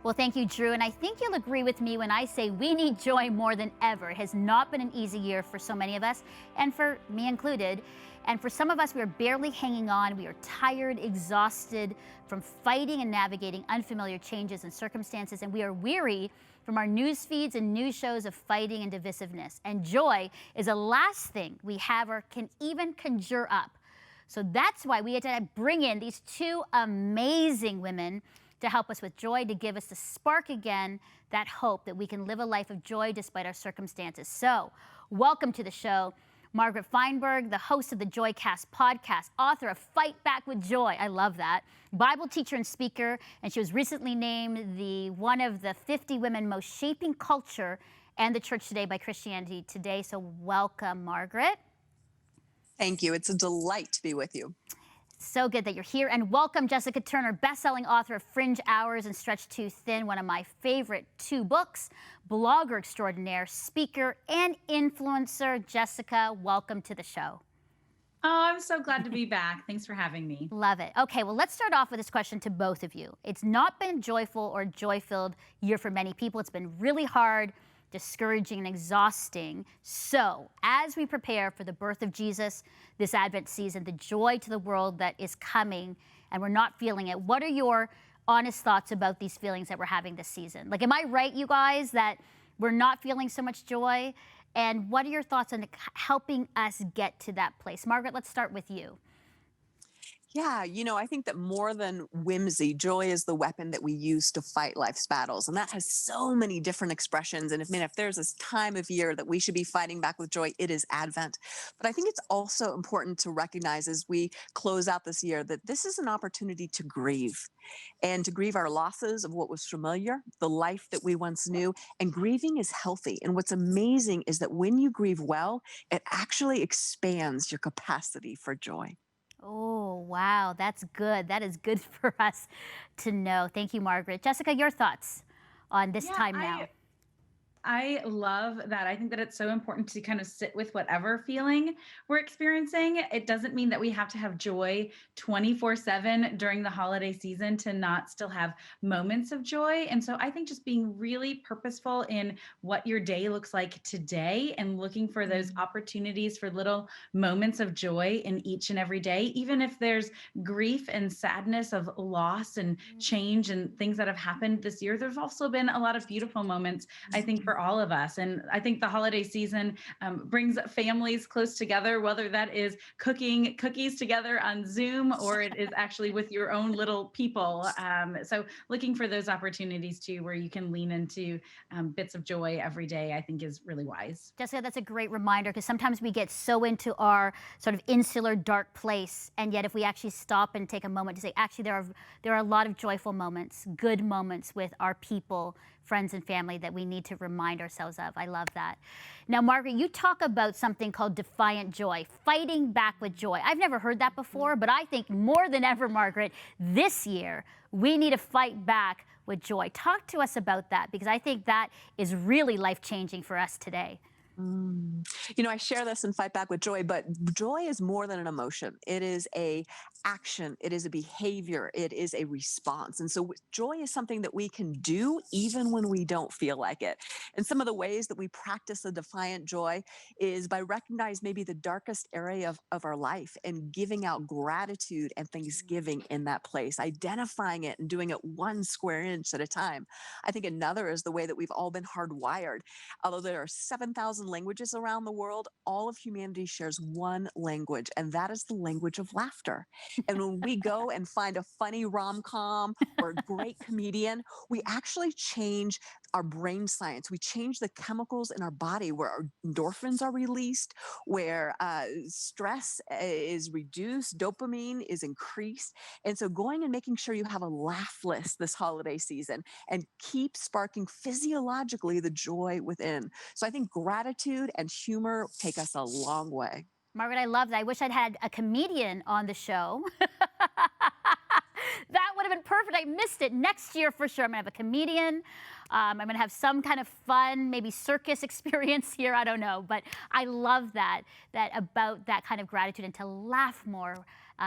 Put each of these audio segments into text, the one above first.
Well, thank you, Drew. And I think you'll agree with me when I say we need joy more than ever. It has not been an easy year for so many of us, and for me included. And for some of us, we are barely hanging on. We are tired, exhausted from fighting and navigating unfamiliar changes and circumstances. And we are weary from our news feeds and news shows of fighting and divisiveness. And joy is the last thing we have or can even conjure up. So that's why we had to bring in these two amazing women to help us with joy, to give us the spark again, that hope that we can live a life of joy despite our circumstances. So welcome to the show, Margaret Feinberg, the host of the Joycast podcast, author of Fight Back with Joy. I love that. Bible teacher and speaker, and she was recently named one of the 50 women most shaping culture and the church today by Christianity Today. So welcome, Margaret. Thank you. It's a delight to be with you. So good that you're here. And welcome, Jessica Turner, best-selling author of Fringe Hours and Stretched Too Thin, one of my favorite two books, blogger extraordinaire, speaker, and influencer. Jessica, welcome to the show. Oh, I'm so glad to be back. Thanks for having me. Love it. Okay, well, let's start off with this question to both of you. It's not been a joyful or joy-filled year for many people. It's been really hard, discouraging, and exhausting. So, as we prepare for the birth of Jesus this Advent season, the joy to the world that is coming, and we're not feeling it, what are your honest thoughts about these feelings that we're having this season? Like, am I right, you guys, that we're not feeling so much joy? And what are your thoughts on helping us get to that place? Margaret, let's start with you. Yeah, I think that more than whimsy, joy is the weapon that we use to fight life's battles. And that has so many different expressions. And if there's this time of year that we should be fighting back with joy, it is Advent. But I think it's also important to recognize as we close out this year that this is an opportunity to grieve and to grieve our losses of what was familiar, the life that we once knew. And grieving is healthy. And what's amazing is that when you grieve well, it actually expands your capacity for joy. Oh, wow, that's good. That is good for us to know. Thank you, Margaret. Jessica, your thoughts on this time now? I love that. I think that it's so important to kind of sit with whatever feeling we're experiencing. It doesn't mean that we have to have joy 24/7 during the holiday season to not still have moments of joy. And so I think just being really purposeful in what your day looks like today and looking for those opportunities for little moments of joy in each and every day, even if there's grief and sadness of loss and change and things that have happened this year, there's also been a lot of beautiful moments, I think, for all of us. And I think the holiday season brings families close together, whether that is cooking cookies together on Zoom or it is actually with your own little people. So looking for those opportunities too, where you can lean into bits of joy every day, I think is really wise. Jessica, that's a great reminder, because sometimes we get so into our sort of insular, dark place. And yet if we actually stop and take a moment to say, actually, there are a lot of joyful moments, good moments with our people, friends and family that we need to remind ourselves of. I love that. Now, Margaret, you talk about something called defiant joy, fighting back with joy. I've never heard that before, but I think more than ever, Margaret, this year, we need to fight back with joy. Talk to us about that, because I think that is really life-changing for us today. I share this in Fight Back with Joy, but joy is more than an emotion. It is a action. It is a behavior. It is a response. And so joy is something that we can do even when we don't feel like it. And some of the ways that we practice a defiant joy is by recognizing maybe the darkest area of our life and giving out gratitude and thanksgiving in that place, identifying it and doing it one square inch at a time. I think another is the way that we've all been hardwired. Although there are 7,000 languages around the world, all of humanity shares one language, and that is the language of laughter. And when we go and find a funny rom-com or a great comedian, we actually change our brain science. We change the chemicals in our body where our endorphins are released, where stress is reduced, dopamine is increased. And so going and making sure you have a laugh list this holiday season and keep sparking physiologically the joy within. So I think gratitude and humor take us a long way. Margaret, I love that. I wish I'd had a comedian on the show. That would have been perfect. I missed it. Next year, for sure, I'm going to have a comedian. I'm going to have some kind of fun, maybe circus experience here. I don't know. But I love that about that kind of gratitude and to laugh more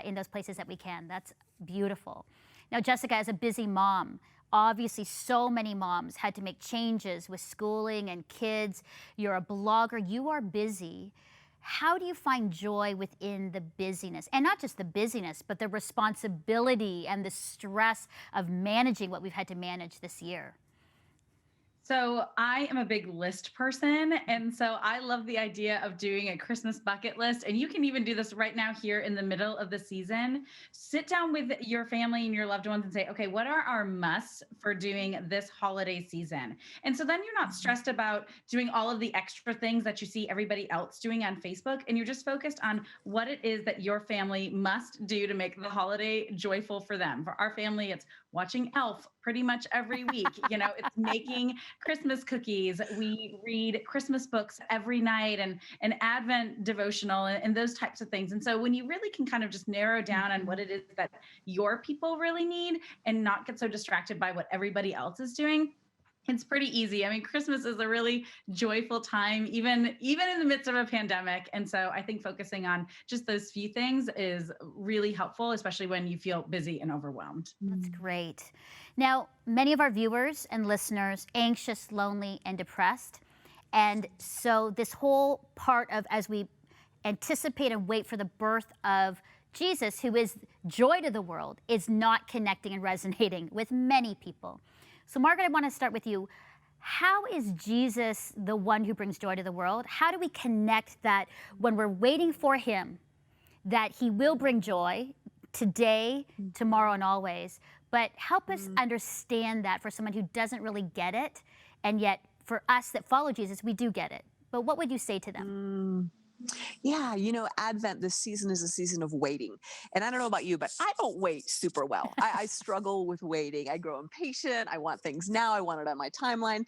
in those places that we can. That's beautiful. Now, Jessica, as a busy mom, obviously so many moms had to make changes with schooling and kids. You're a blogger, you are busy. How do you find joy within the busyness? And not just the busyness, but the responsibility and the stress of managing what we've had to manage this year. So I am a big list person. And so I love the idea of doing a Christmas bucket list. And you can even do this right now here in the middle of the season. Sit down with your family and your loved ones and say, okay, what are our musts for doing this holiday season? And so then you're not stressed about doing all of the extra things that you see everybody else doing on Facebook. And you're just focused on what it is that your family must do to make the holiday joyful for them. For our family, it's watching Elf pretty much every week. It's making Christmas cookies. We read Christmas books every night and an Advent devotional and those types of things. And so when you really can kind of just narrow down on what it is that your people really need and not get so distracted by what everybody else is doing, it's pretty easy. I mean, Christmas is a really joyful time, even in the midst of a pandemic. And so I think focusing on just those few things is really helpful, especially when you feel busy and overwhelmed. That's great. Now, many of our viewers and listeners, anxious, lonely, and depressed. And so this whole part of, as we anticipate and wait for the birth of Jesus, who is joy to the world, is not connecting and resonating with many people. So Margaret, I want to start with you. How is Jesus the one who brings joy to the world? How do we connect that when we're waiting for him, that he will bring joy today, tomorrow, and always? But help us understand that for someone who doesn't really get it, and yet for us that follow Jesus, we do get it. But what would you say to them? Yeah, Advent, this season is a season of waiting. And I don't know about you, but I don't wait super well. I struggle with waiting. I grow impatient. I want things now. I want it on my timeline.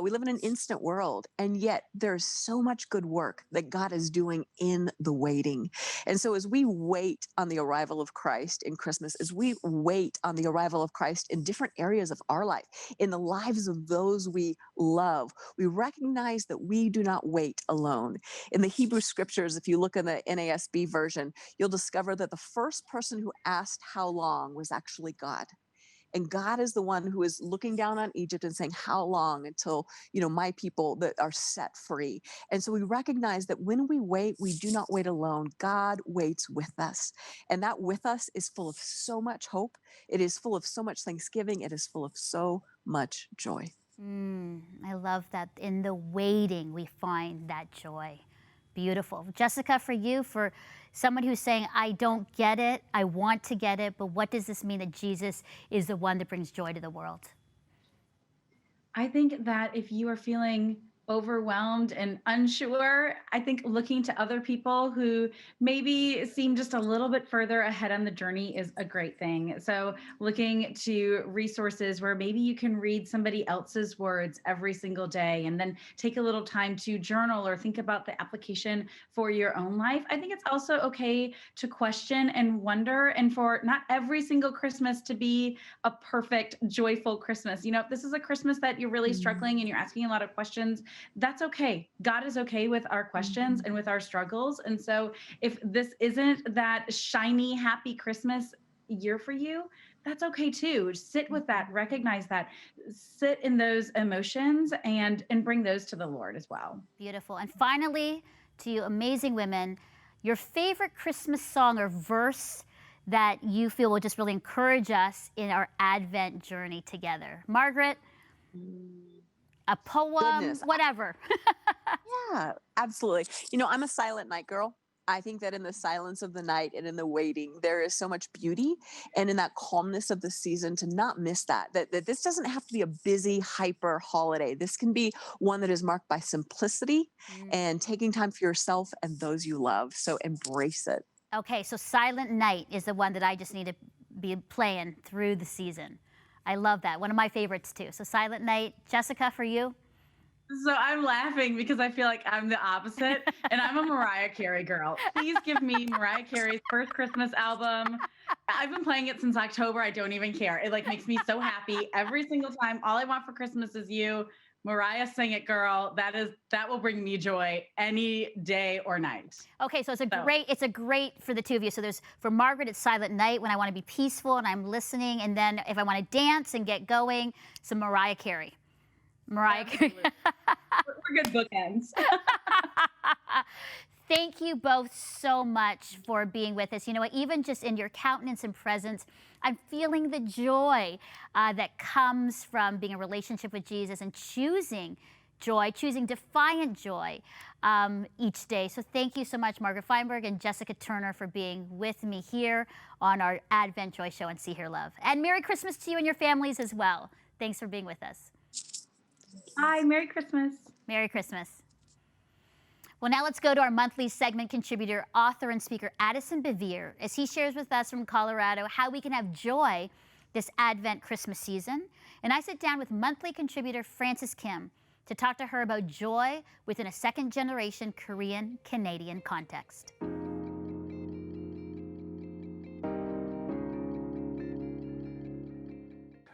We live in an instant world, and yet there's so much good work that God is doing in the waiting. And so as we wait on the arrival of Christ in Christmas, as we wait on the arrival of Christ in different areas of our life, in the lives of those we love, we recognize that we do not wait alone. In the Hebrew scriptures, if you look in the NASB version, you'll discover that the first person who asked how long was actually God. And God is the one who is looking down on Egypt and saying, how long until, my people that are set free? And so we recognize that when we wait, we do not wait alone. God waits with us. And that with us is full of so much hope. It is full of so much thanksgiving. It is full of so much joy. I love that in the waiting, we find that joy. Beautiful. Jessica, for you, for someone who's saying, I don't get it, I want to get it, but what does this mean that Jesus is the one that brings joy to the world? I think that if you are feeling overwhelmed and unsure, I think looking to other people who maybe seem just a little bit further ahead on the journey is a great thing. So looking to resources where maybe you can read somebody else's words every single day and then take a little time to journal or think about the application for your own life. I think it's also okay to question and wonder, and for not every single Christmas to be a perfect, joyful Christmas. If this is a Christmas that you're really struggling and you're asking a lot of questions, that's okay. God is okay with our questions and with our struggles. And so if this isn't that shiny, happy Christmas year for you, that's okay too. Sit with that, recognize that, sit in those emotions and bring those to the Lord as well. Beautiful. And finally, to you amazing women, your favorite Christmas song or verse that you feel will just really encourage us in our Advent journey together. Margaret? A poem, Goodness. Whatever. Yeah, absolutely. I'm a silent night girl. I think that in the silence of the night and in the waiting, there is so much beauty, and in that calmness of the season, to not miss that this doesn't have to be a busy, hyper holiday. This can be one that is marked by simplicity and taking time for yourself and those you love. So embrace it. Okay, so Silent Night is the one that I just need to be playing through the season. I love that. One of my favorites too. So Silent Night. Jessica, for you? So I'm laughing because I feel like I'm the opposite, and I'm a Mariah Carey girl. Please give me Mariah Carey's first Christmas album. I've been playing it since October. I don't even care. It makes me so happy every single time. All I want for Christmas is you. Mariah sang it, girl. That will bring me joy any day or night. Okay, so So, it's a great for the two of you. So there's for Margaret, it's Silent Night when I want to be peaceful and I'm listening, and then if I want to dance and get going, some Mariah Carey. Mariah Carey. absolutely. We're good bookends. Thank you both so much for being with us. You know what? Even just in your countenance and presence, I'm feeling the joy that comes from being in a relationship with Jesus and choosing joy, choosing defiant joy each day. So thank you so much, Margaret Feinberg and Jessica Turner, for being with me here on our Advent Joy Show and See Here Love. And Merry Christmas to you and your families as well. Thanks for being with us. Hi, Merry Christmas. Merry Christmas. Well, now let's go to our monthly segment contributor, author, and speaker, Addison Bevere, as he shares with us from Colorado how we can have joy this Advent Christmas season. And I sit down with monthly contributor Frances Kim to talk to her about joy within a second-generation Korean-Canadian context.